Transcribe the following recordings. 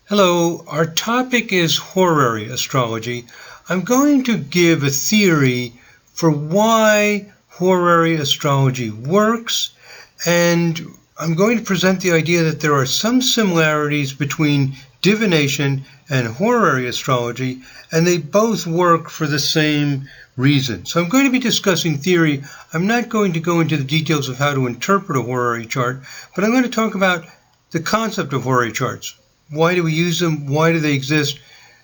Hello, our topic is Horary Astrology. I'm going to give a theory for why Horary Astrology works, and I'm going to present the idea that there are some similarities between divination and Horary Astrology, and they both work for the same reason. So I'm going to be discussing theory. I'm not going to go into the details of how to interpret a horary chart, but I'm going to talk about the concept of horary charts. Why do we use them? Why do they exist?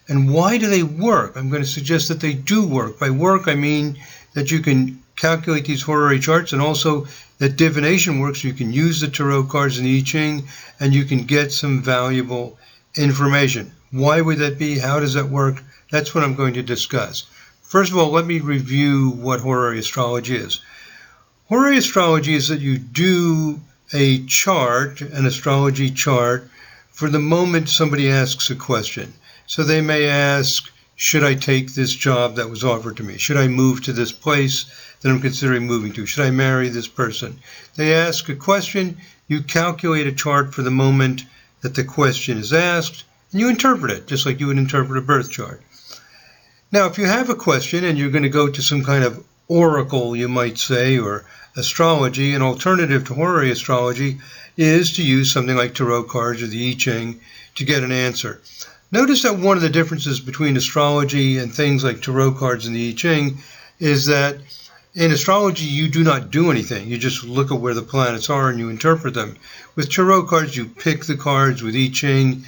And why do they work? I'm going to suggest that they do work. By work, I mean that you can calculate these horary charts, and also that divination works. You can use the tarot cards and the I Ching, and you can get some valuable information. Why would that be? How does that work? That's what I'm going to discuss. First of all, let me review what horary astrology is. Horary astrology is that you do a chart, an astrology chart, for the moment somebody asks a question. So they may ask, should I take this job that was offered to me? Should I move to this place that I'm considering moving to? Should I marry this person? They ask a question, you calculate a chart for the moment that the question is asked, and you interpret it, just like you would interpret a birth chart. Now, if you have a question and you're going to go to some kind of oracle, you might say, or astrology, an alternative to horary astrology is to use something like tarot cards or the I Ching to get an answer. Notice that one of the differences between astrology and things like tarot cards and the I Ching is that in astrology you do not do anything. You just look at where the planets are and you interpret them. With tarot cards you pick the cards. With I Ching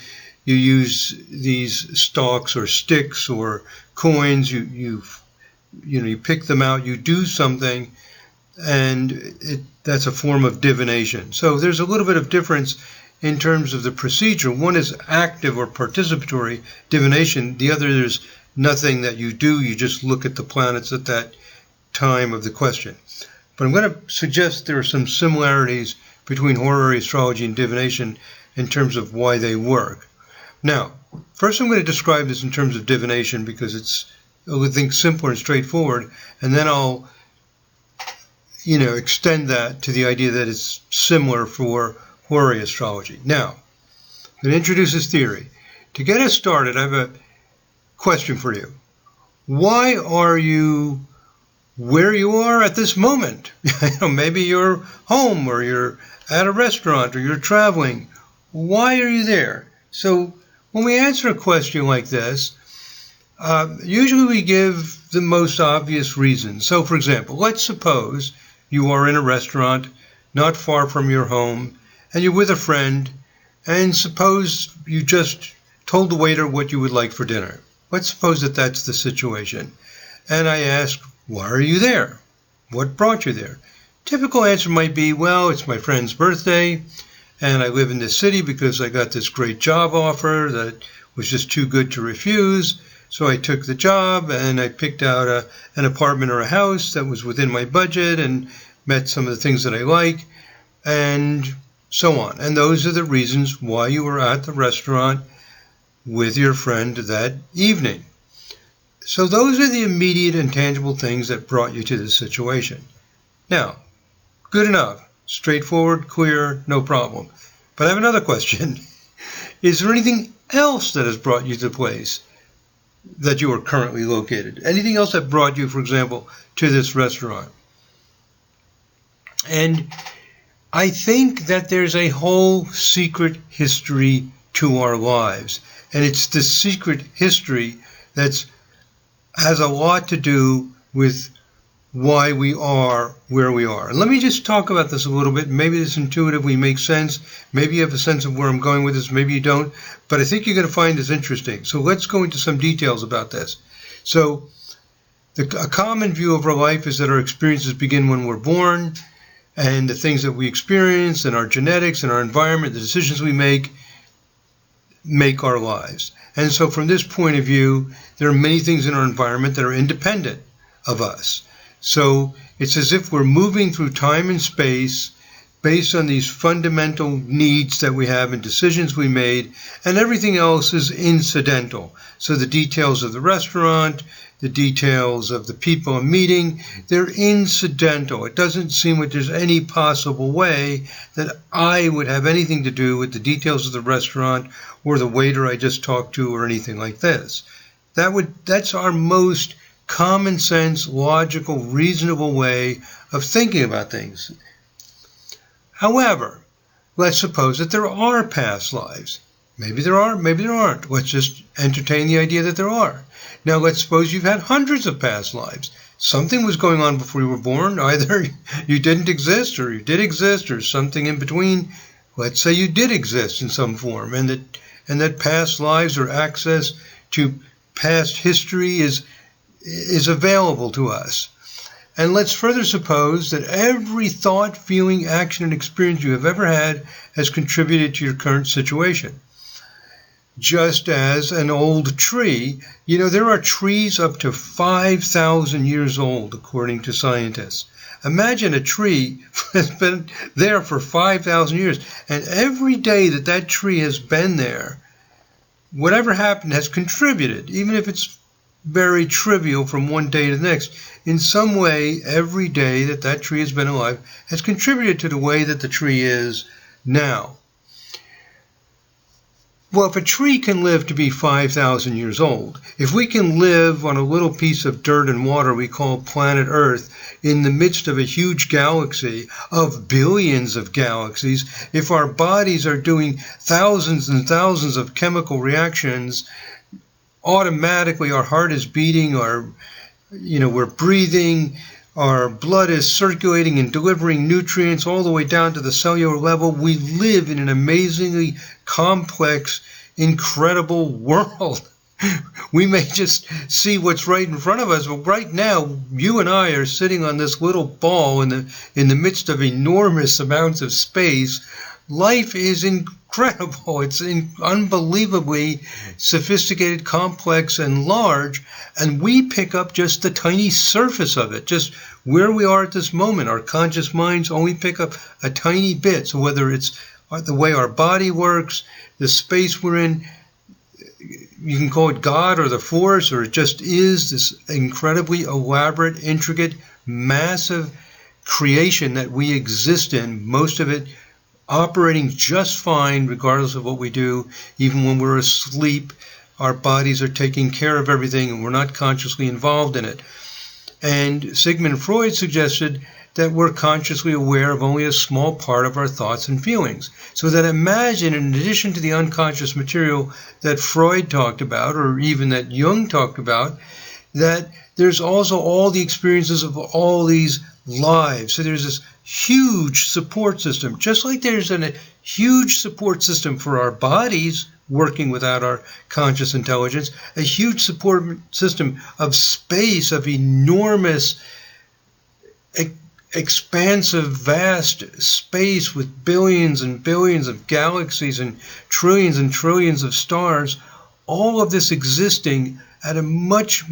you use these stalks or sticks or coins. You pick them out, you do something, and that's a form of divination. So there's a little bit of difference in terms of the procedure. One is active or participatory divination. The other, there's nothing that you do. You just look at the planets at that time of the question. But I'm going to suggest there are some similarities between horary astrology and divination in terms of why they work. Now, first I'm going to describe this in terms of divination because it's, I think, simpler and straightforward, and then I'll extend that to the idea that it's similar for horary astrology. Now, I'm going to introduce this theory. To get us started, I have a question for you. Why are you where you are at this moment? Maybe you're home, or you're at a restaurant, or you're traveling. Why are you there? So when we answer a question like this, usually we give the most obvious reason. So for example, let's suppose you are in a restaurant not far from your home, and you're with a friend, and suppose you just told the waiter what you would like for dinner. Let's suppose that that's the situation. And I ask, why are you there? What brought you there? Typical answer might be, well, it's my friend's birthday, and I live in this city because I got this great job offer that was just too good to refuse. So I took the job and I picked out an apartment or a house that was within my budget and met some of the things that I like, and so on. And those are the reasons why you were at the restaurant with your friend that evening. So those are the immediate and tangible things that brought you to this situation. Now, good enough, straightforward, clear, no problem. But I have another question. Is there anything else that has brought you to the place that you are currently located? Anything else that brought you, for example, to this restaurant? And I think that there's a whole secret history to our lives. And it's the secret history that has a lot to do with why we are where we are. And let me just talk about this a little bit. Maybe this intuitively makes sense. Maybe you have a sense of where I'm going with this. Maybe you don't. But I think you're going to find this interesting. So let's go into some details about this. So a common view of our life is that our experiences begin when we're born, and the things that we experience and our genetics and our environment, the decisions we make our lives. And so from this point of view, there are many things in our environment that are independent of us. So it's as if we're moving through time and space, based on these fundamental needs that we have and decisions we made, and everything else is incidental. So the details of the restaurant, the details of the people I'm meeting, they're incidental. It doesn't seem like there's any possible way that I would have anything to do with the details of the restaurant or the waiter I just talked to or anything like this. That's our most common sense, logical, reasonable way of thinking about things. However, let's suppose that there are past lives. Maybe there are, maybe there aren't. Let's just entertain the idea that there are. Now, let's suppose you've had hundreds of past lives. Something was going on before you were born. Either you didn't exist or you did exist or something in between. Let's say you did exist in some form, and that past lives or access to past history is available to us. And let's further suppose that every thought, feeling, action, and experience you have ever had has contributed to your current situation. Just as an old tree, there are trees up to 5,000 years old, according to scientists. Imagine a tree has been there for 5,000 years, and every day that tree has been there, whatever happened has contributed, even if it's very trivial from one day to the next. In some way, every day that tree has been alive has contributed to the way that the tree is now. Well, if a tree can live to be 5,000 years old, if we can live on a little piece of dirt and water we call planet Earth in the midst of a huge galaxy of billions of galaxies, if our bodies are doing thousands and thousands of chemical reactions, automatically our heart is beating, we're breathing, our blood is circulating and delivering nutrients all the way down to the cellular level. We live in an amazingly complex, incredible world. We may just see what's right in front of us, but right now, you and I are sitting on this little ball in the midst of enormous amounts of space. Life is incredible. It's unbelievably sophisticated, complex, and large, and we pick up just the tiny surface of it, just where we are at this moment. Our conscious minds only pick up a tiny bit. So whether it's the way our body works, the space we're in, you can call it God or the Force, or it just is this incredibly elaborate, intricate, massive creation that we exist in, most of it operating just fine regardless of what we do. Even when we're asleep, our bodies are taking care of everything and we're not consciously involved in it. And Sigmund Freud suggested that we're consciously aware of only a small part of our thoughts and feelings. So that imagine, in addition to the unconscious material that Freud talked about, or even that Jung talked about, that there's also all the experiences of all these lives. So there's this huge support system, just like there's a huge support system for our bodies working without our conscious intelligence, a huge support system of space, of enormous, expansive, vast space with billions and billions of galaxies and trillions of stars, all of this existing at a much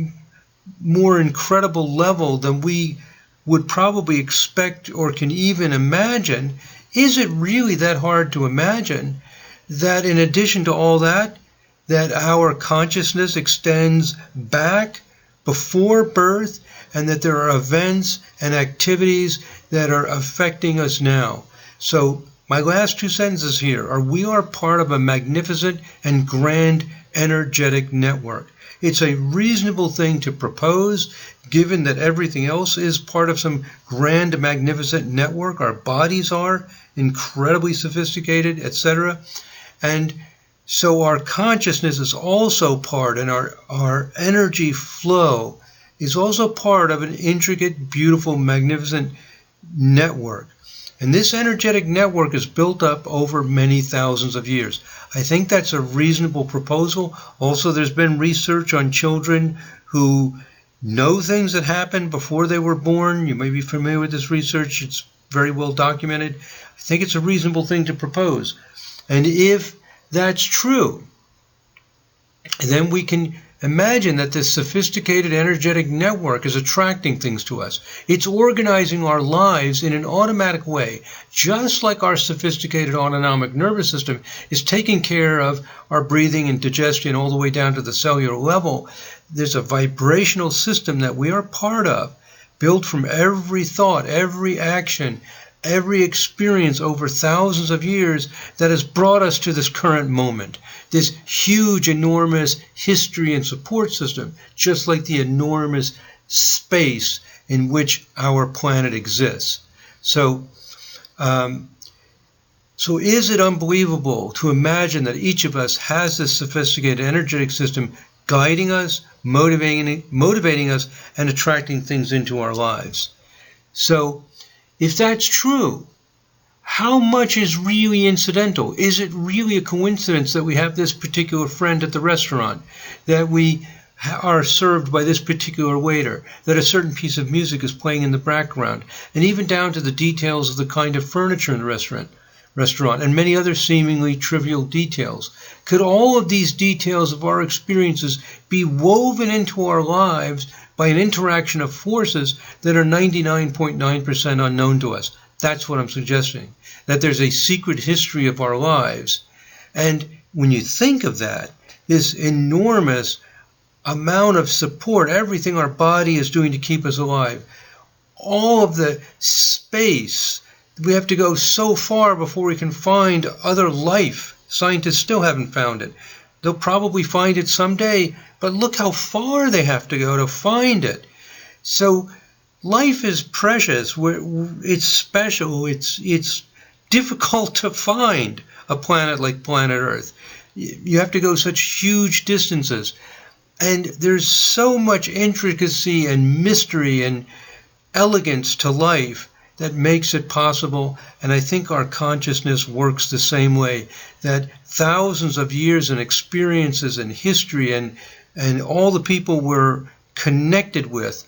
more incredible level than we would probably expect or can even imagine. Is it really that hard to imagine that in addition to all that our consciousness extends back before birth, and that there are events and activities that are affecting us now? So my last two sentences here are: we are part of a magnificent and grand energetic network. It's a reasonable thing to propose, given that everything else is part of some grand, magnificent network. Our bodies are incredibly sophisticated, etc. And so our consciousness is also part, and our energy flow is also part of an intricate, beautiful, magnificent network. And this energetic network is built up over many thousands of years. I think that's a reasonable proposal. Also, there's been research on children who know things that happened before they were born. You may be familiar with this research. It's very well documented. I think it's a reasonable thing to propose. And if that's true, then we can Imagine that this sophisticated energetic network is attracting things to us. It's organizing our lives in an automatic way, just like our sophisticated autonomic nervous system is taking care of our breathing and digestion all the way down to the cellular level. There's a vibrational system that we are part of, built from every thought, every action, every experience over thousands of years that has brought us to this current moment. This huge, enormous history and support system, just like the enormous space in which our planet exists. So is it unbelievable to imagine that each of us has this sophisticated energetic system guiding us, motivating us, and attracting things into our lives? So if that's true, how much is really incidental? Is it really a coincidence that we have this particular friend at the restaurant, that we are served by this particular waiter, that a certain piece of music is playing in the background, and even down to the details of the kind of furniture in the restaurant, and many other seemingly trivial details? Could all of these details of our experiences be woven into our lives by an interaction of forces that are 99.9% unknown to us? That's what I'm suggesting, that there's a secret history of our lives. And when you think of that, this enormous amount of support, everything our body is doing to keep us alive, all of the space, we have to go so far before we can find other life. Scientists still haven't found it. They'll probably find it someday, but look how far they have to go to find it. So life is precious. It's special. It's difficult to find a planet like planet Earth. You have to go such huge distances. And there's so much intricacy and mystery and elegance to life that makes it possible. And I think our consciousness works the same way, that thousands of years and experiences and history and all the people we're connected with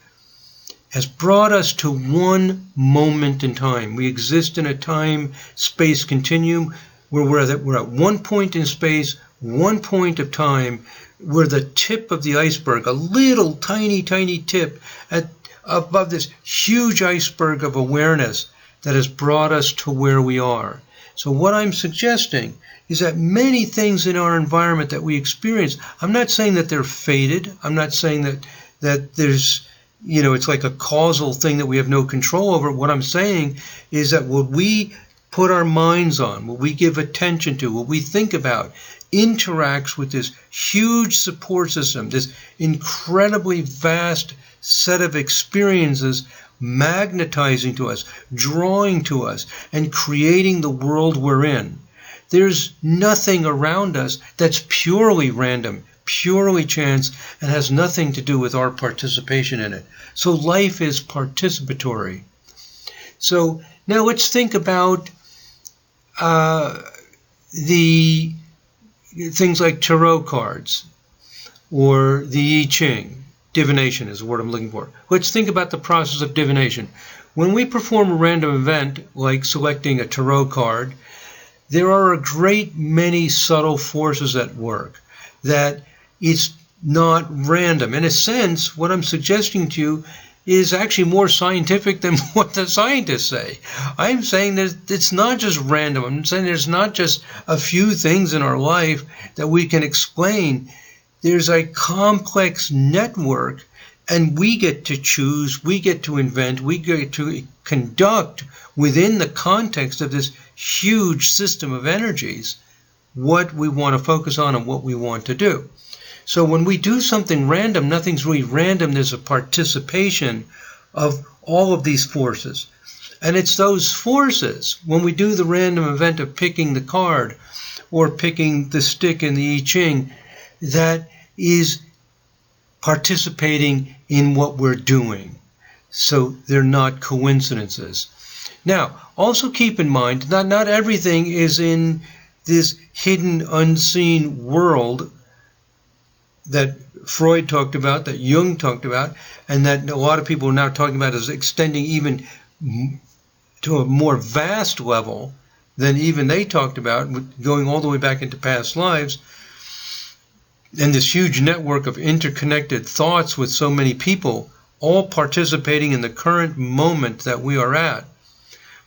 has brought us to one moment in time. We exist in a time-space continuum where we're at one point in space, one point of time. We're the tip of the iceberg, a little tiny, tiny tip above this huge iceberg of awareness that has brought us to where we are. So what I'm suggesting is that many things in our environment that we experience, I'm not saying that they're fated. I'm not saying that there's, it's like a causal thing that we have no control over. What I'm saying is that what we put our minds on, what we give attention to, what we think about, interacts with this huge support system, this incredibly vast set of experiences magnetizing to us, drawing to us, and creating the world we're in. There's nothing around us that's purely random, purely chance, and has nothing to do with our participation in it. So life is participatory. So now let's think about the things like tarot cards or the I Ching. Divination is the word I'm looking for. Let's think about the process of divination. When we perform a random event, like selecting a tarot card, there are a great many subtle forces at work, that it's not random. In a sense, what I'm suggesting to you is actually more scientific than what the scientists say. I'm saying that it's not just random. I'm saying there's not just a few things in our life that we can explain. There's a complex network, and we get to choose, we get to invent, we get to conduct within the context of this huge system of energies what we want to focus on and what we want to do. So when we do something random, nothing's really random. There's a participation of all of these forces. And it's those forces, when we do the random event of picking the card or picking the stick in the I Ching, that is participating in what we're doing. So they're not coincidences. Now, also keep in mind that not everything is in this hidden, unseen world that Freud talked about, that Jung talked about, and that a lot of people are now talking about as extending even to a more vast level than even they talked about, going all the way back into past lives. and this huge network of interconnected thoughts with so many people, all participating in the current moment that we are at.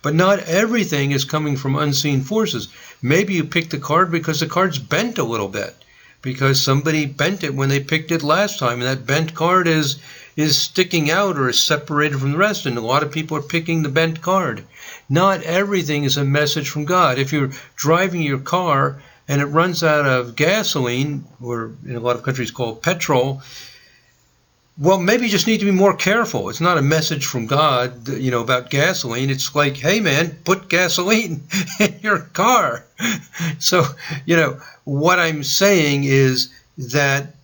But not everything is coming from unseen forces. Maybe you picked the card because the card's bent a little bit, because somebody bent it when they picked it last time, and that bent card is sticking out or is separated from the rest, and a lot of people are picking the bent card. Not everything is a message from God. If you're driving your car and it runs out of gasoline, or in a lot of countries called petrol, well, maybe you just need to be more careful. It's not a message from God, about gasoline. It's like, hey, man, put gasoline in your car. So, what I'm saying is that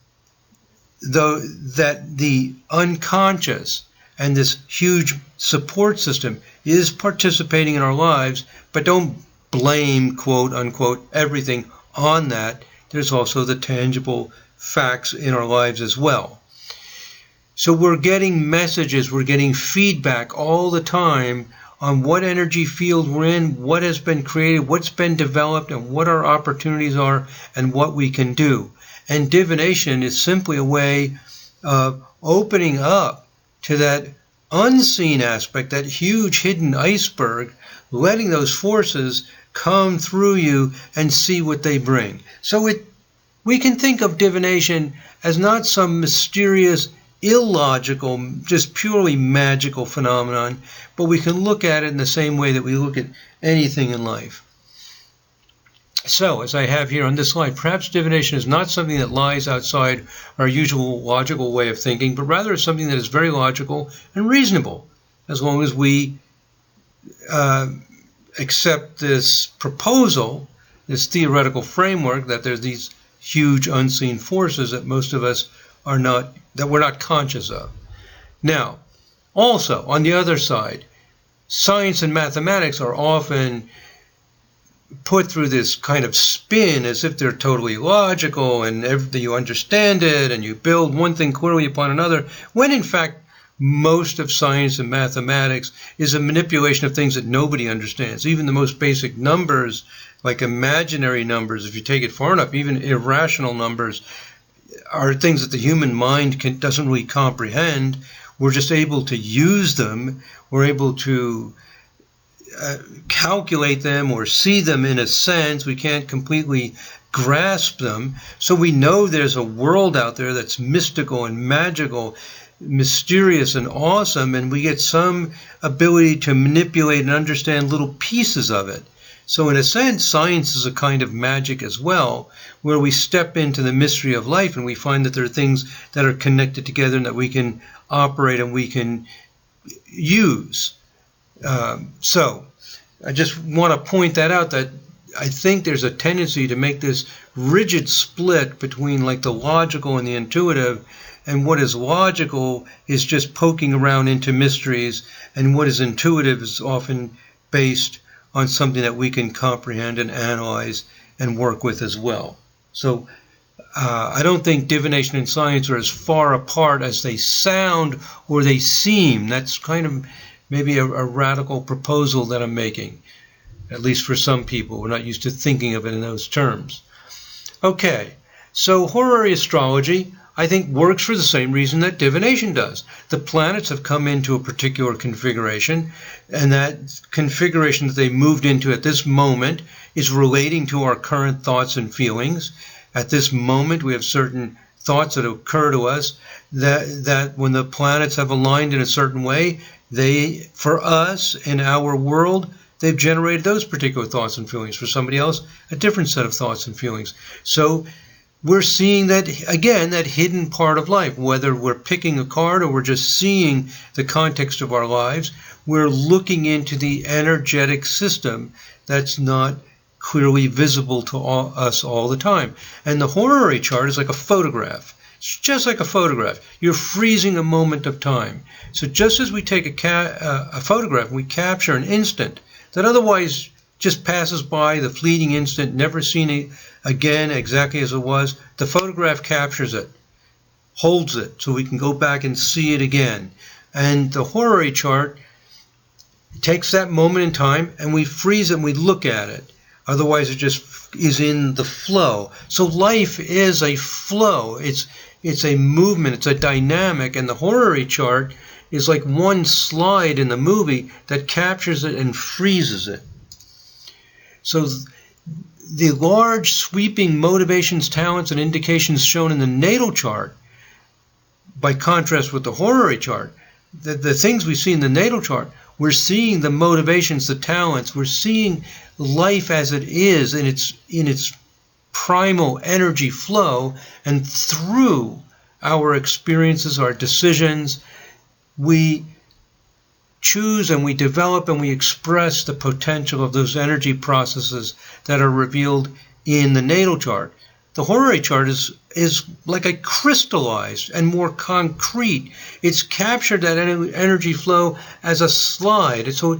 the unconscious and this huge support system is participating in our lives, but don't blame, quote unquote, everything on that. There's also the tangible facts in our lives as well. So we're getting messages, we're getting feedback all the time on what energy field we're in, what has been created, what's been developed, and what our opportunities are, and what we can do. And divination is simply a way of opening up to that unseen aspect, that huge hidden iceberg, letting those forces come through you and see what they bring. So we can think of divination as not some mysterious, illogical, just purely magical phenomenon, but we can look at it in the same way that we look at anything in life. So, as I have here on this slide, perhaps divination is not something that lies outside our usual logical way of thinking, but rather is something that is very logical and reasonable, as long as we accept this proposal, this theoretical framework, that there's these huge unseen forces that most of us that we're not conscious of. Now, also, on the other side, science and mathematics are often put through this kind of spin as if they're totally logical and you understand it and you build one thing clearly upon another, when in fact most of science and mathematics is a manipulation of things that nobody understands. Even the most basic numbers, like imaginary numbers, if you take it far enough, even irrational numbers, are things that the human mind doesn't really comprehend. We're just able to use them. We're able to calculate them or see them in a sense. We can't completely grasp them. So we know there's a world out there that's mystical and magical, mysterious and awesome, and we get some ability to manipulate and understand little pieces of it. So in a sense, science is a kind of magic as well, where we step into the mystery of life and we find that there are things that are connected together and that we can operate and we can use. So I just want to point that out, that I think there's a tendency to make this rigid split between like the logical and the intuitive, and what is logical is just poking around into mysteries, and what is intuitive is often based on something that we can comprehend and analyze and work with as well. So I don't think divination and science are as far apart as they sound or they seem. That's kind of maybe a radical proposal that I'm making, at least for some people. We're not used to thinking of it in those terms. Okay, so horary astrology, I think, works for the same reason that divination does. The planets have come into a particular configuration, and that configuration that they moved into at this moment is relating to our current thoughts and feelings. At this moment, we have certain thoughts that occur to us that when the planets have aligned in a certain way, for us, in our world, they've generated those particular thoughts and feelings. For somebody else, a different set of thoughts and feelings. So we're seeing that, again, that hidden part of life. Whether we're picking a card or we're just seeing the context of our lives, we're looking into the energetic system that's not clearly visible to us all the time. And the horary chart is like a photograph. It's just like a photograph. You're freezing a moment of time. So just as we take a photograph, we capture an instant that otherwise just passes by, the fleeting instant, never seen it again exactly as it was, the photograph captures it, holds it, so we can go back and see it again. And the horary chart takes that moment in time and we freeze it and we look at it. Otherwise, it just is in the flow. So life is a flow. It's a movement. It's a dynamic. And the horary chart is like one slide in the movie that captures it and freezes it. So the large, sweeping motivations, talents, and indications shown in the natal chart, by contrast with the horary chart, the things we see in the natal chart, we're seeing the motivations, the talents, we're seeing life as it is in its primal energy flow, and through our experiences, our decisions, we choose and we develop and we express the potential of those energy processes that are revealed in the natal chart. The horary chart is like a crystallized and more concrete. It's captured that energy flow as a slide. So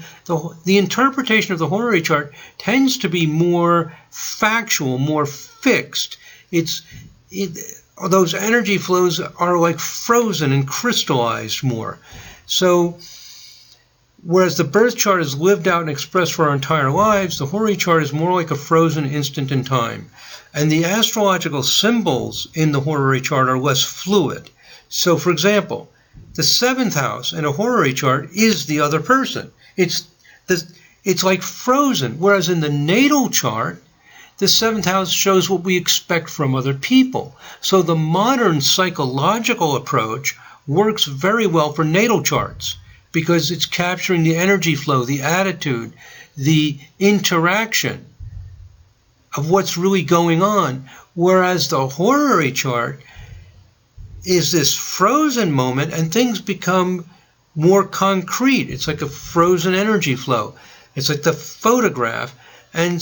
the interpretation of the horary chart tends to be more factual, more fixed. Those energy flows are like frozen and crystallized more. So whereas the birth chart is lived out and expressed for our entire lives, the horary chart is more like a frozen instant in time. And the astrological symbols in the horary chart are less fluid. So, for example, the 7th house in a horary chart is the other person. It's like frozen, whereas in the natal chart, the 7th house shows what we expect from other people. So the modern psychological approach works very well for natal charts because it's capturing the energy flow, the attitude, the interaction of what's really going on, whereas the horary chart is this frozen moment and things become more concrete. It's like a frozen energy flow. It's like the photograph and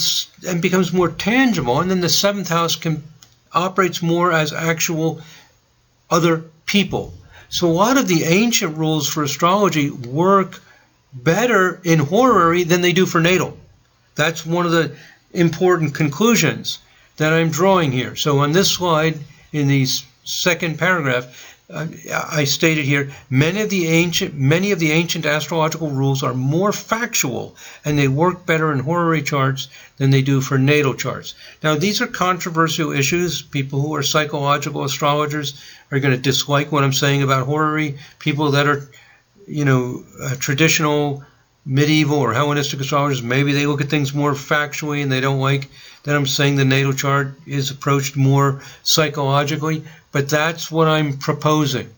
becomes more tangible, and then the 7th house operates more as actual other people. So a lot of the ancient rules for astrology work better in horary than they do for natal. That's one of the important conclusions that I'm drawing here. So on this slide, in the second paragraph, I stated here, many of the ancient astrological rules are more factual and they work better in horary charts than they do for natal charts. Now, these are controversial issues. People who are psychological astrologers are going to dislike what I'm saying about horary. People that are, traditional medieval or Hellenistic astrologers, maybe they look at things more factually and they don't like that I'm saying the natal chart is approached more psychologically, but that's what I'm proposing.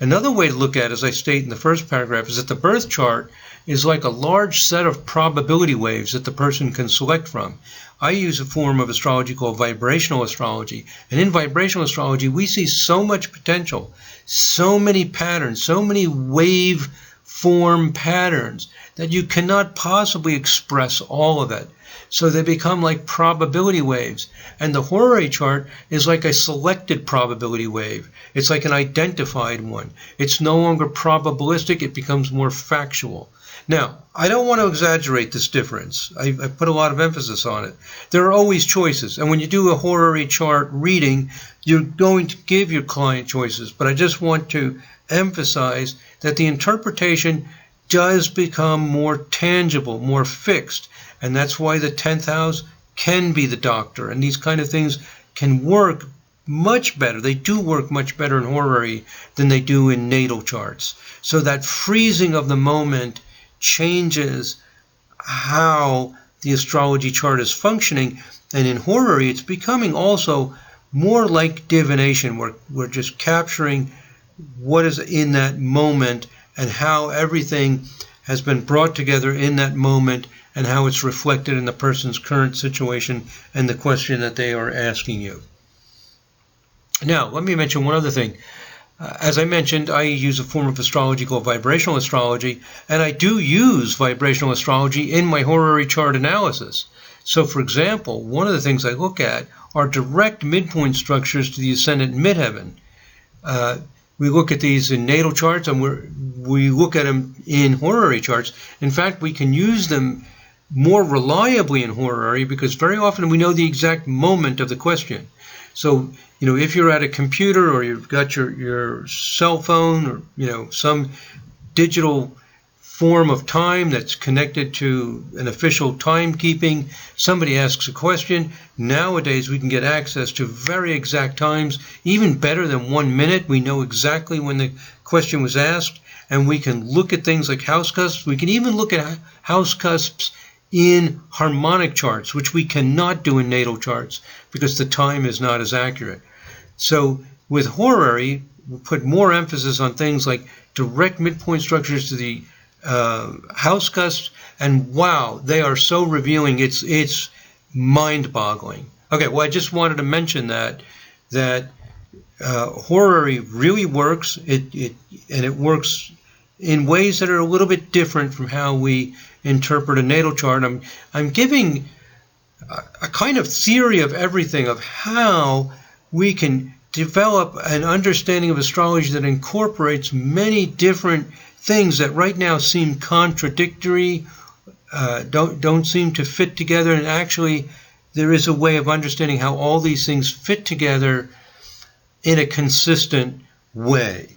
Another way to look at it, as I state in the first paragraph, is that the birth chart is like a large set of probability waves that the person can select from. I use a form of astrology called vibrational astrology, and in vibrational astrology we see so much potential, so many patterns, so many wave form patterns that you cannot possibly express all of it. So they become like probability waves. And the horary chart is like a selected probability wave. It's like an identified one. It's no longer probabilistic. It becomes more factual. Now, I don't want to exaggerate this difference. I put a lot of emphasis on it. There are always choices. And when you do a horary chart reading, you're going to give your client choices. But I just want to emphasize that the interpretation does become more tangible, more fixed. And that's why the 10th house can be the doctor. And these kind of things can work much better. They do work much better in horary than they do in natal charts. So that freezing of the moment changes how the astrology chart is functioning. And in horary, it's becoming also more like divination. We're just capturing what is in that moment and how everything has been brought together in that moment and how it's reflected in the person's current situation and the question that they are asking you. Now, let me mention one other thing. As I mentioned, I use a form of astrology called vibrational astrology, and I do use vibrational astrology in my horary chart analysis. So, for example, one of the things I look at are direct midpoint structures to the ascendant midheaven. We look at these in natal charts, and we look at them in horary charts. In fact, we can use them more reliably in horary because very often we know the exact moment of the question. So, if you're at a computer or you've got your cell phone or, some digital form of time that's connected to an official timekeeping. Somebody asks a question. Nowadays, we can get access to very exact times, even better than 1 minute. We know exactly when the question was asked, and we can look at things like house cusps. We can even look at house cusps in harmonic charts, which we cannot do in natal charts because the time is not as accurate. So with horary, we put more emphasis on things like direct midpoint structures to the house cusps, and wow, they are so revealing. It's mind-boggling. Okay, well, I just wanted to mention that horary really works. It works in ways that are a little bit different from how we interpret a natal chart. I'm giving a kind of theory of everything, of how we can develop an understanding of astrology that incorporates many different things that right now seem contradictory, don't seem to fit together, and actually there is a way of understanding how all these things fit together in a consistent way.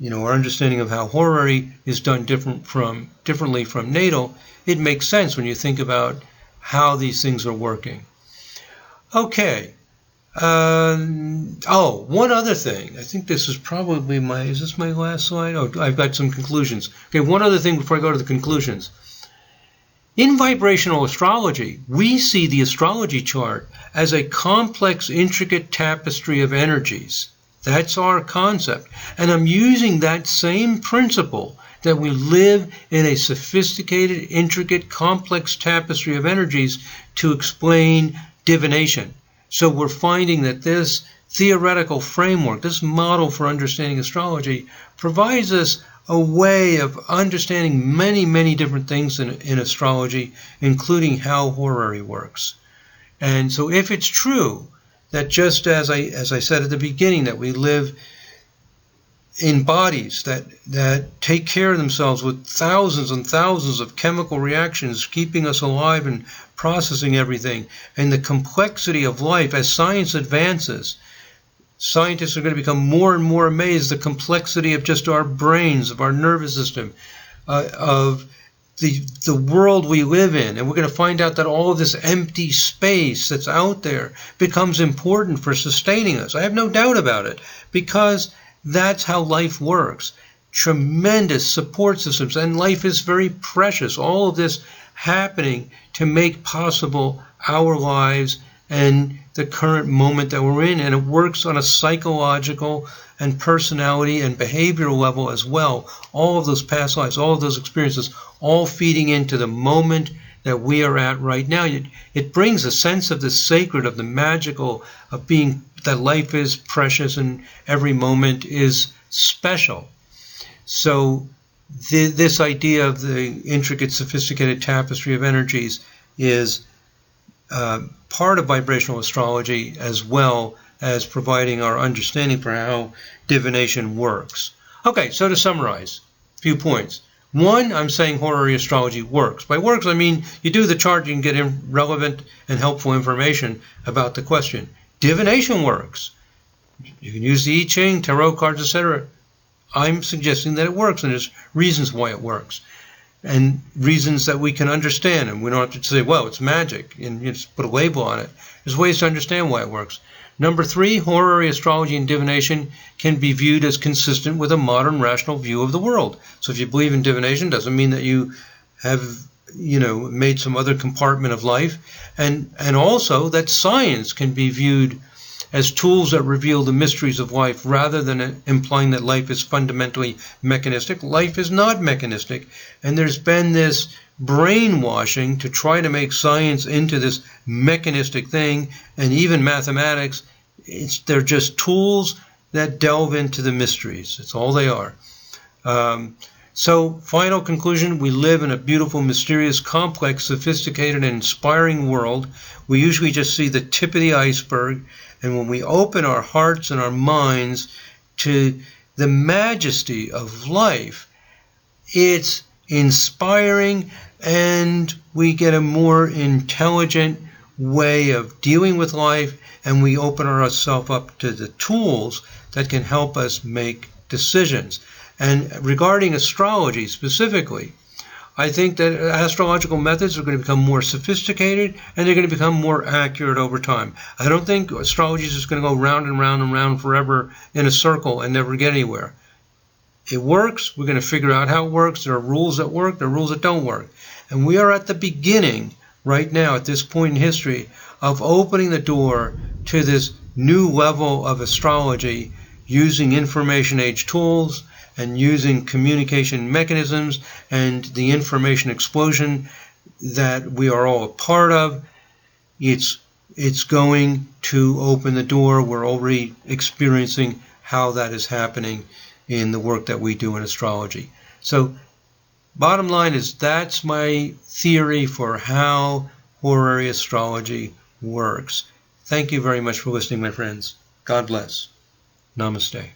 You know, our understanding of how horary is done differently from natal, it makes sense when you think about how these things are working. Okay. One other thing. I think this is probably is this my last slide? Oh, I've got some conclusions. Okay, one other thing before I go to the conclusions. In vibrational astrology, we see the astrology chart as a complex, intricate tapestry of energies. That's our concept. And I'm using that same principle, that we live in a sophisticated, intricate, complex tapestry of energies, to explain divination. So we're finding that this theoretical framework, this model for understanding astrology, provides us a way of understanding many, many different things in astrology, including how horary works. And so if it's true that, just as I said at the beginning, that we live in bodies that take care of themselves with thousands and thousands of chemical reactions, keeping us alive and processing everything, and the complexity of life, as science advances, scientists are going to become more and more amazed, the complexity of just our brains, of our nervous system, of the world we live in. And we're going to find out that all of this empty space that's out there becomes important for sustaining us. I have no doubt about it, because that's how life works. Tremendous support systems, and life is very precious. All of this happening to make possible our lives and the current moment that we're in. And it works on a psychological and personality and behavioral level as well. All of those past lives, all of those experiences, all feeding into the moment that we are at right now. It brings a sense of the sacred, of the magical, of being, that life is precious and every moment is special. So this idea of the intricate, sophisticated tapestry of energies is part of vibrational astrology, as well as providing our understanding for how divination works. Okay, so to summarize, a few points. One, I'm saying horary astrology works. By works, I mean you do the chart, you can get relevant and helpful information about the question. Divination works. You can use the I Ching, tarot cards, etc. I'm suggesting that it works, and there's reasons why it works, and reasons that we can understand, and we don't have to say, well, it's magic, and you just put a label on it. There's ways to understand why it works. Number three, horary astrology and divination can be viewed as consistent with a modern rational view of the world. So if you believe in divination, doesn't mean that you have, made some other compartment of life, and also that science can be viewed as tools that reveal the mysteries of life, rather than implying that life is fundamentally mechanistic. Life is not mechanistic, and there's been this brainwashing to try to make science into this mechanistic thing, and even mathematics. They're just tools that delve into the mysteries. It's all they are. So, final conclusion, we live in a beautiful, mysterious, complex, sophisticated, and inspiring world. We usually just see the tip of the iceberg, and when we open our hearts and our minds to the majesty of life, it's inspiring, and we get a more intelligent way of dealing with life, and we open ourselves up to the tools that can help us make decisions. And regarding astrology specifically, I think that astrological methods are going to become more sophisticated and they're going to become more accurate over time. I don't think astrology is just going to go round and round and round forever in a circle and never get anywhere. It works. We're going to figure out how it works. There are rules that work. There are rules that don't work. And we are at the beginning right now at this point in history of opening the door to this new level of astrology using information age tools and using communication mechanisms and the information explosion that we are all a part of. It's going to open the door. We're already experiencing how that is happening in the work that we do in astrology. So bottom line is that's my theory for how horary astrology works. Thank you very much for listening, my friends. God bless. Namaste.